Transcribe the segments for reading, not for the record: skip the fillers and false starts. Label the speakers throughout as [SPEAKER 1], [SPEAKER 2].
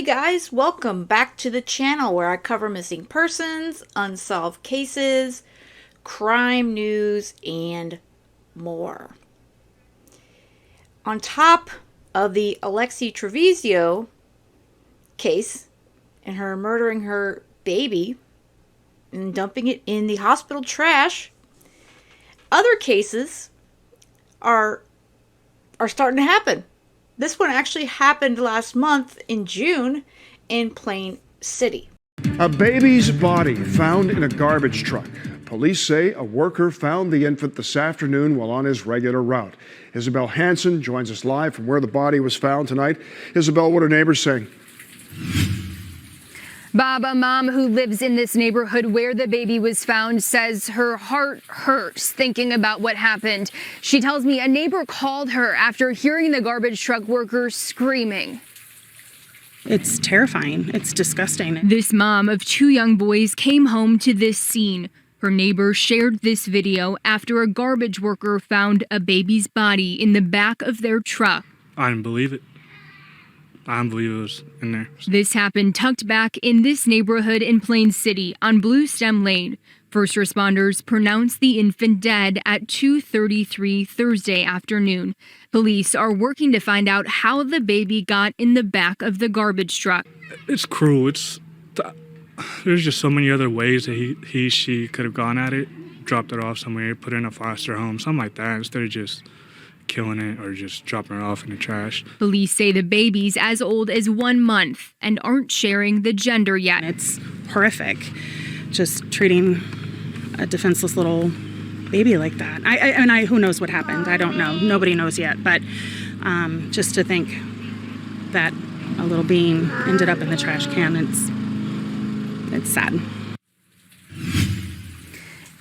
[SPEAKER 1] Hey guys, welcome back to the channel where I cover missing persons, unsolved cases, crime news, and more. On top of the Alexi Treviso case and her murdering her baby and dumping it in the hospital trash, other cases are starting to happen. This one actually happened last month in June in Plain City.
[SPEAKER 2] A baby's body found in a garbage truck. Police say a worker found the infant this afternoon while on his regular route. Isabel Hansen joins us live from where the body was found tonight. Isabel, what are neighbors saying?
[SPEAKER 3] Bob, a mom who lives in this neighborhood where the baby was found, says her heart hurts thinking about what happened. She tells me a neighbor called her after hearing the garbage truck worker screaming.
[SPEAKER 4] It's terrifying. It's disgusting.
[SPEAKER 3] This mom of two young boys came home to this scene. Her neighbor shared this video after a garbage worker found a baby's body in the back of their truck.
[SPEAKER 5] I didn't believe it. I don't believe it was in there.
[SPEAKER 3] This happened tucked back in this neighborhood in Plain City on Blue Stem Lane. First responders pronounced the infant dead at 2:33 Thursday afternoon. Police are working to find out how the baby got in the back of the garbage truck.
[SPEAKER 5] It's cruel. There's just so many other ways that she could have gone at it. Dropped it off somewhere, put it in a foster home, something like that, instead of just killing it or just dropping it off in the trash.
[SPEAKER 3] Police say the baby's as old as 1 month and aren't sharing the gender yet.
[SPEAKER 4] It's horrific, just treating a defenseless little baby like that. Who knows what happened? I don't know. Nobody knows yet. But just to think that a little being ended up in the trash can, it's sad.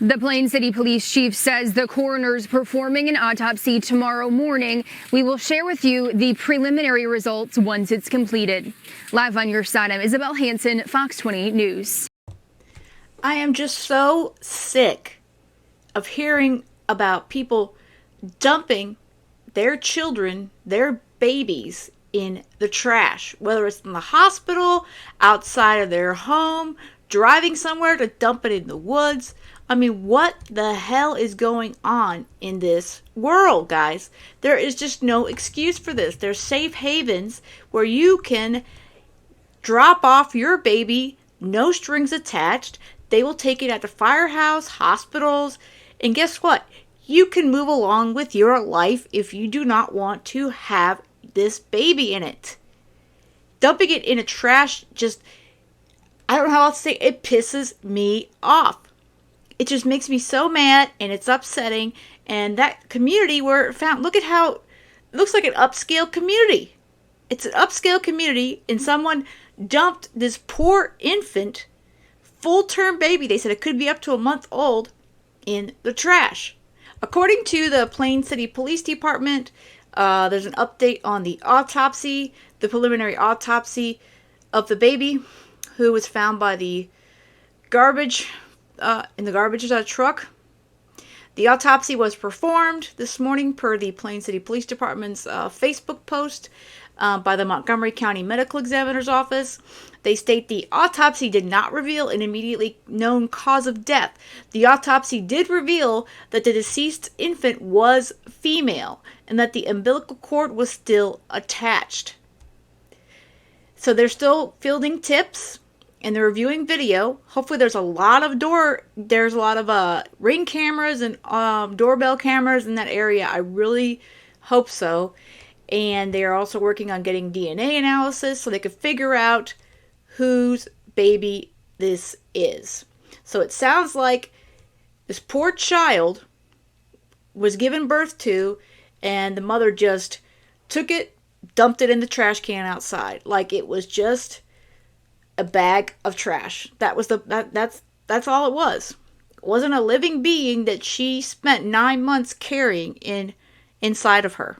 [SPEAKER 3] The Plain City Police Chief says the coroner's performing an autopsy tomorrow morning. We will share with you the preliminary results once it's completed. Live on your side, I'm Isabel Hansen, Fox 28 News.
[SPEAKER 1] I am just so sick of hearing about people dumping their children, their babies, in the trash, whether it's in the hospital, outside of their home, driving somewhere to dump it in the woods. I mean, what the hell is going on in this world, guys? There is just no excuse for this. There's safe havens where you can drop off your baby, no strings attached. They will take it at the firehouse, hospitals, and guess what? You can move along with your life if you do not want to have this baby in it. Dumping it in a trash just, I don't know how else to say it, it pisses me off. It just makes me so mad, and it's upsetting. And that community where it found, look at how it looks like an upscale community. It's an upscale community, and someone dumped this poor infant, full-term baby, they said it could be up to a month old, in the trash. According to the Plain City Police Department, there's an update on the autopsy, the preliminary autopsy of the baby who was found by the garbage in the garbage truck. The autopsy was performed this morning per the Plain City Police Department's Facebook post by the Montgomery County Medical Examiner's Office. They state the autopsy did not reveal an immediately known cause of death. The autopsy did reveal that the deceased infant was female and that the umbilical cord was still attached. So they're still fielding tips and they're reviewing video. Hopefully there's a lot of ring cameras and doorbell cameras in that area. I really hope so. And they are also working on getting DNA analysis so they could figure out whose baby this is. So it sounds like this poor child was given birth to and the mother just took it, dumped it in the trash can outside like it was just a bag of trash. That's all it was. It wasn't a living being that she spent 9 months carrying inside of her.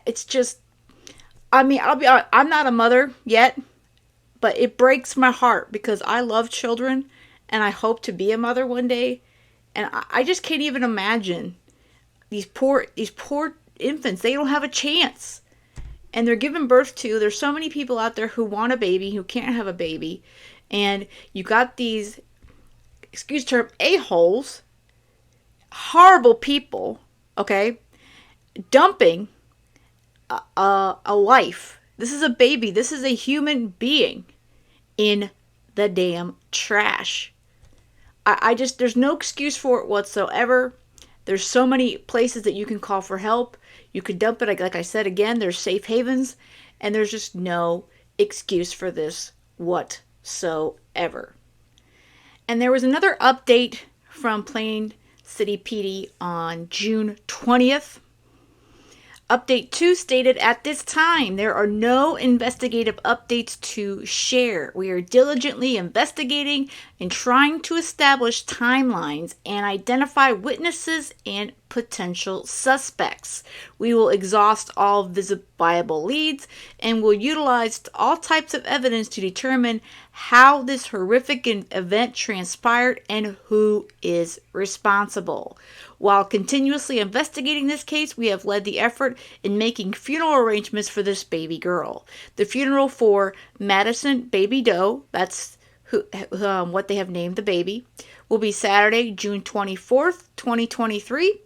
[SPEAKER 1] It's just, I mean, I'm not a mother yet, but it breaks my heart because I love children and I hope to be a mother one day. And I just can't even imagine these poor infants. They don't have a chance. and they're giving birth to. There's so many people out there who want a baby, who can't have a baby. And you got these, excuse the term, a-holes, horrible people, okay, dumping a life. This is a baby. This is a human being in the damn trash. I just, there's no excuse for it whatsoever. There's so many places that you can call for help. You could dump it. Like I said, again, there's safe havens, and there's just no excuse for this whatsoever. And there was another update from Plain City PD on June 20th. Update 2 stated, at this time, there are no investigative updates to share. We are diligently investigating and trying to establish timelines and identify witnesses and potential suspects. We will exhaust all viable leads and will utilize all types of evidence to determine how this horrific event transpired and who is responsible. While continuously investigating this case, we have led the effort in making funeral arrangements for this baby girl. The funeral for Madison Baby Doe, that's what they have named the baby, will be Saturday, June 24th, 2023.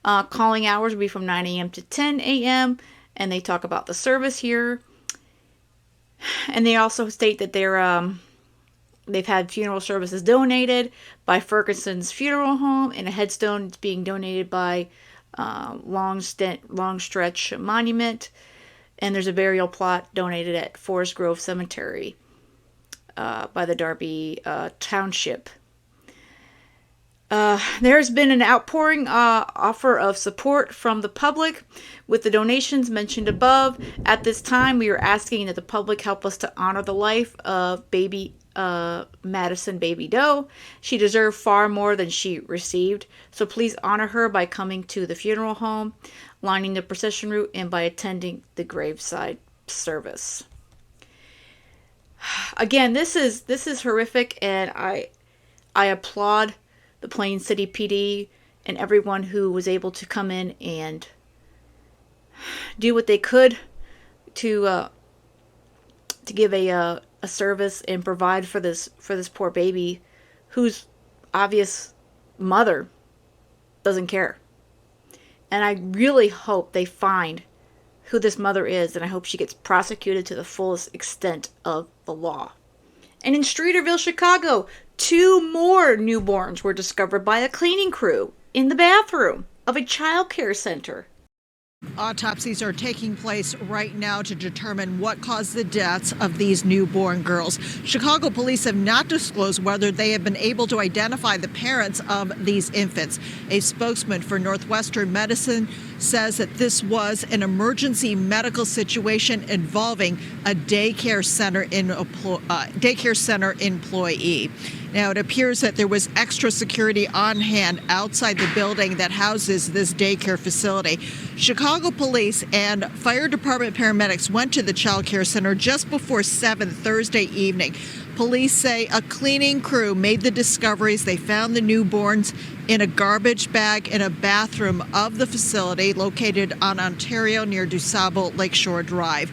[SPEAKER 1] Calling hours will be from 9 a.m. to 10 a.m. And they talk about the service here. And they also state that they've had funeral services donated by Ferguson's Funeral Home, and a headstone is being donated by Long Stretch Monument. And there's a burial plot donated at Forest Grove Cemetery by the Darby Township. There's been an outpouring offer of support from the public with the donations mentioned above. At this time, we are asking that the public help us to honor the life of baby Madison Baby Doe. She deserved far more than she received, so please honor her by coming to the funeral home, lining the procession route, and by attending the graveside service. Again, this is horrific, and I applaud the Plain City PD and everyone who was able to come in and do what they could to give a service and provide for this poor baby whose obvious mother doesn't care. And I really hope they find who this mother is, and I hope she gets prosecuted to the fullest extent of the law. And in Streeterville, Chicago, 2 more newborns were discovered by a cleaning crew in the bathroom of a child care center.
[SPEAKER 6] Autopsies are taking place right now to determine what caused the deaths of these newborn girls. Chicago police have not disclosed whether they have been able to identify the parents of these infants. A spokesman for Northwestern Medicine says that this was an emergency medical situation involving a daycare center employee. Now, it appears that there was extra security on hand outside the building that houses this daycare facility. Chicago police and fire department paramedics went to the child care center just before 7 Thursday evening. Police say a cleaning crew made the discoveries. They found the newborns in a garbage bag in a bathroom of the facility located on Ontario near DuSable Lakeshore Drive.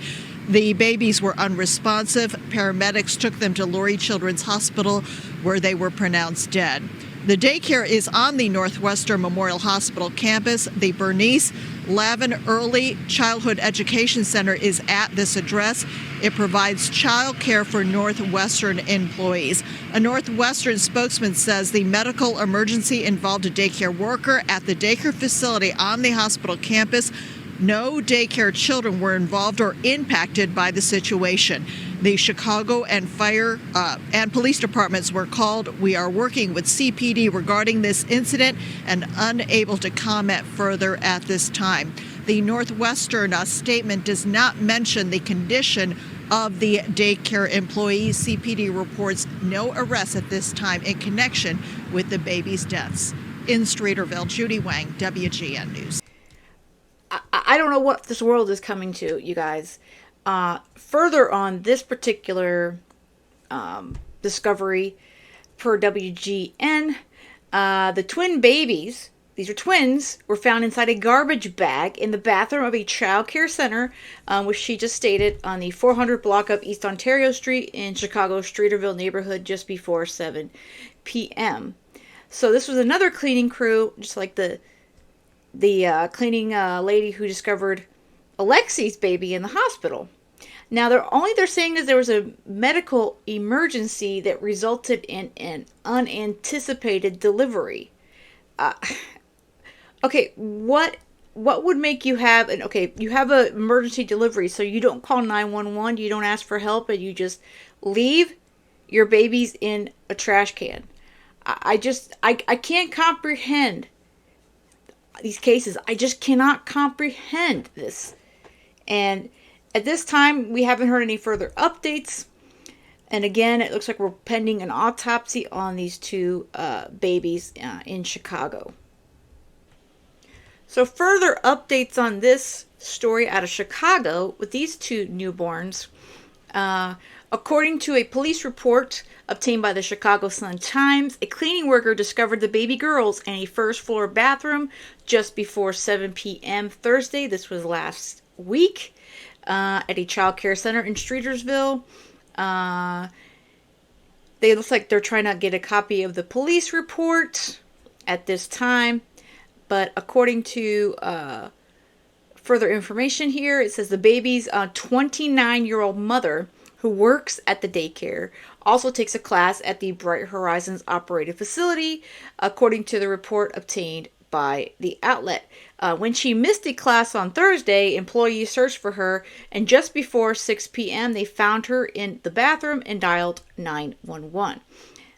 [SPEAKER 6] The babies were unresponsive. Paramedics took them to Lurie Children's Hospital, where they were pronounced dead. The daycare is on the Northwestern Memorial Hospital campus. The Bernice Lavin Early Childhood Education Center is at this address. It provides child care for Northwestern employees. A Northwestern spokesman says the medical emergency involved a daycare worker at the daycare facility on the hospital campus. No daycare children were involved or impacted by the situation. The Chicago and fire and police departments were called. We are working with CPD regarding this incident and unable to comment further at this time. The Northwestern statement does not mention the condition of the daycare employees. CPD reports no arrests at this time in connection with the baby's deaths. In Streeterville, Judy Wang, WGN News.
[SPEAKER 1] I don't know what this world is coming to, you guys. Further on this particular discovery per WGN, the twin babies these are twins, were found inside a garbage bag in the bathroom of a child care center, which she just stated, on the 400 block of East Ontario Street in Chicago's Streeterville neighborhood just before 7 p.m. So this was another cleaning crew, just like the cleaning lady who discovered Alexi's baby in the hospital. Now, they're saying is there was a medical emergency that resulted in an unanticipated delivery. Okay, what would make you have you have an emergency delivery, so you don't call 911, you don't ask for help, and you just leave your babies in a trash can. I can't comprehend these cases. I just cannot comprehend this. And at this time, we haven't heard any further updates. And again, it looks like we're pending an autopsy on these two babies in Chicago. So further updates on this story out of Chicago with these two newborns. According to a police report obtained by the Chicago Sun-Times, a cleaning worker discovered the baby girls in a first-floor bathroom just before 7 p.m. Thursday. This was last week at a child care center in Streetersville. They look like they're trying to get a copy of the police report at this time. But according to further information here, it says the baby's 29-year-old mother, who works at the daycare, also takes a class at the Bright Horizons operated facility, according to the report obtained by the outlet. When she missed a class on Thursday, employees searched for her, and just before 6 p.m., they found her in the bathroom and dialed 911.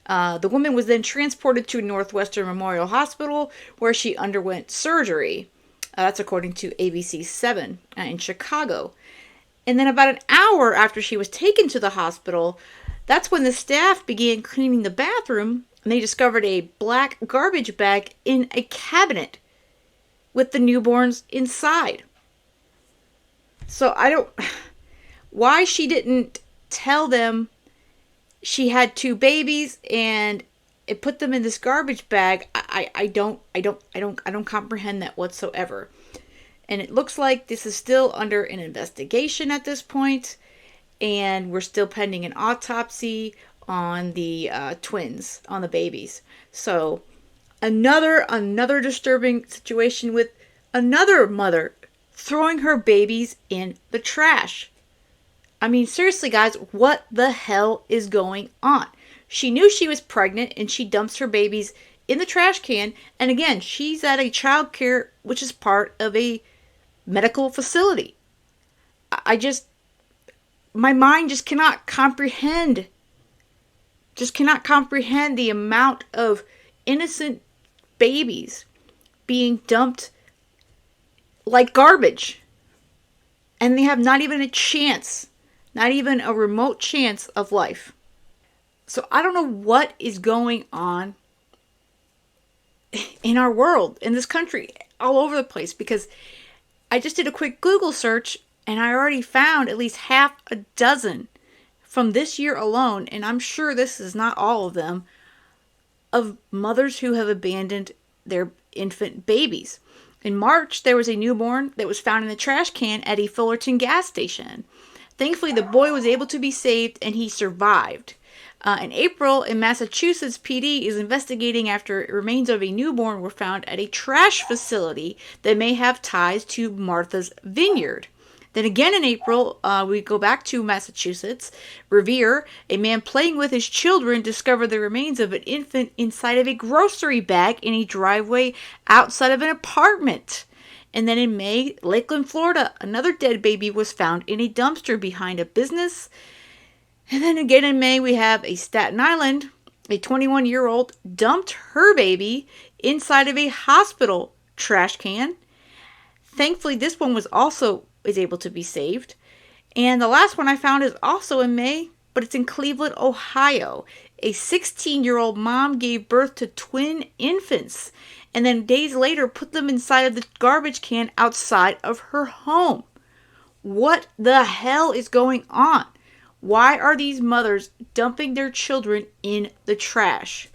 [SPEAKER 1] The woman was then transported to Northwestern Memorial Hospital, where she underwent surgery. That's according to ABC 7 in Chicago. And then about an hour after she was taken to the hospital, that's when the staff began cleaning the bathroom, and they discovered a black garbage bag in a cabinet with the newborns inside. So why she didn't tell them she had two babies and it put them in this garbage bag, I don't comprehend that whatsoever. And it looks like this is still under an investigation at this point, and we're still pending an autopsy on the twins, on the babies. So another disturbing situation with another mother throwing her babies in the trash. I mean, seriously, guys, what the hell is going on? She knew she was pregnant and she dumps her babies in the trash can. And again, she's at a child care, which is part of a medical facility. My mind just cannot comprehend the amount of innocent babies being dumped like garbage. And they have not even a chance, not even a remote chance of life. So I don't know what is going on in our world, in this country, all over the place, because I just did a quick Google search and I already found at least half a dozen from this year alone, and I'm sure this is not all of them, of mothers who have abandoned their infant babies. In March, there was a newborn that was found in the trash can at a Fullerton gas station. Thankfully, the boy was able to be saved and he survived. In April, in Massachusetts, PD is investigating after remains of a newborn were found at a trash facility that may have ties to Martha's Vineyard. Then again in April, we go back to Massachusetts. Revere, a man playing with his children, discovered the remains of an infant inside of a grocery bag in a driveway outside of an apartment. And then in May, Lakeland, Florida, another dead baby was found in a dumpster behind a business. And then again in May, we have a Staten Island, a 21-year-old dumped her baby inside of a hospital trash can. Thankfully, this one was able to be saved. And the last one I found is also in May, but it's in Cleveland, Ohio. A 16-year-old mom gave birth to twin infants and then days later put them inside of the garbage can outside of her home. What the hell is going on? Why are these mothers dumping their children in the trash?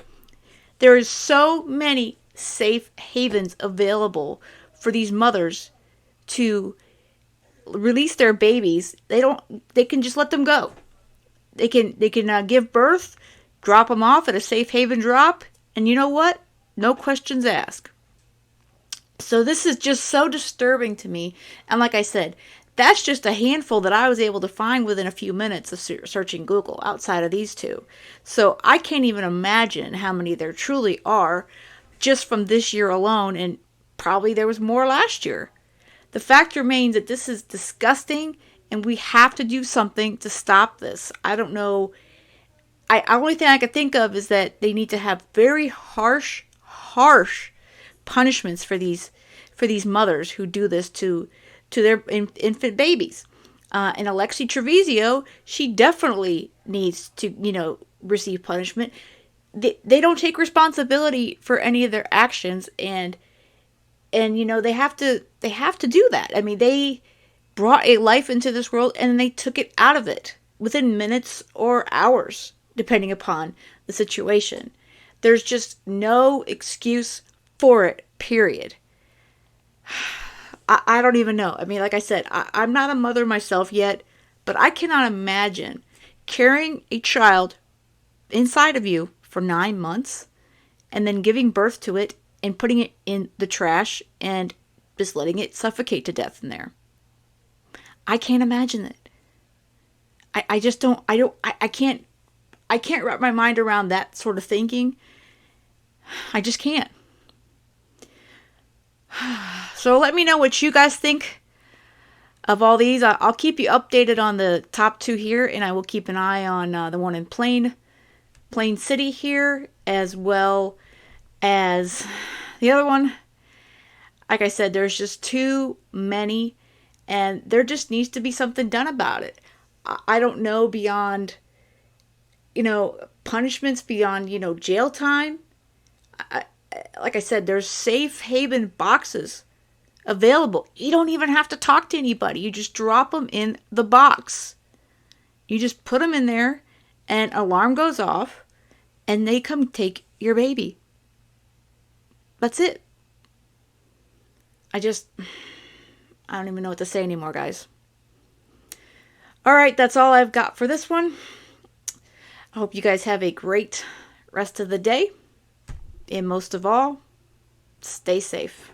[SPEAKER 1] There is so many safe havens available for these mothers to release their babies. They can just let them go. They can give birth, drop them off at a safe haven drop, and you know what? No questions asked. So this is just so disturbing to me. And like I said, that's just a handful that I was able to find within a few minutes of searching Google outside of these two. So I can't even imagine how many there truly are just from this year alone, and probably there was more last year. The fact remains that this is disgusting, and we have to do something to stop this. I don't know. Only thing I could think of is that they need to have very harsh punishments for these mothers who do this to their infant babies. And Alexi Treviso, she definitely needs to receive punishment. They don't take responsibility for any of their actions, and they have to do that. I mean, they brought a life into this world and they took it out of it within minutes or hours, depending upon the situation. There's just no excuse for it, period. I don't even know. I mean, like I said, I'm not a mother myself yet, but I cannot imagine carrying a child inside of you for 9 months and then giving birth to it and putting it in the trash and just letting it suffocate to death in there. I can't imagine it. I just don't, I can't wrap my mind around that sort of thinking. I just can't. So let me know what you guys think of all these. I'll keep you updated on the top two here, and I will keep an eye on the one in Plain City here, as well as the other one. Like I said, there's just too many, and there just needs to be something done about it. I don't know beyond, punishments beyond, jail time. Like I said, there's safe haven boxes available. You don't even have to talk to anybody. You just drop them in the box. You just put them in there, and alarm goes off, and they come take your baby. That's it. I don't even know what to say anymore, guys. All right, that's all I've got for this one. I hope you guys have a great rest of the day. And most of all, stay safe.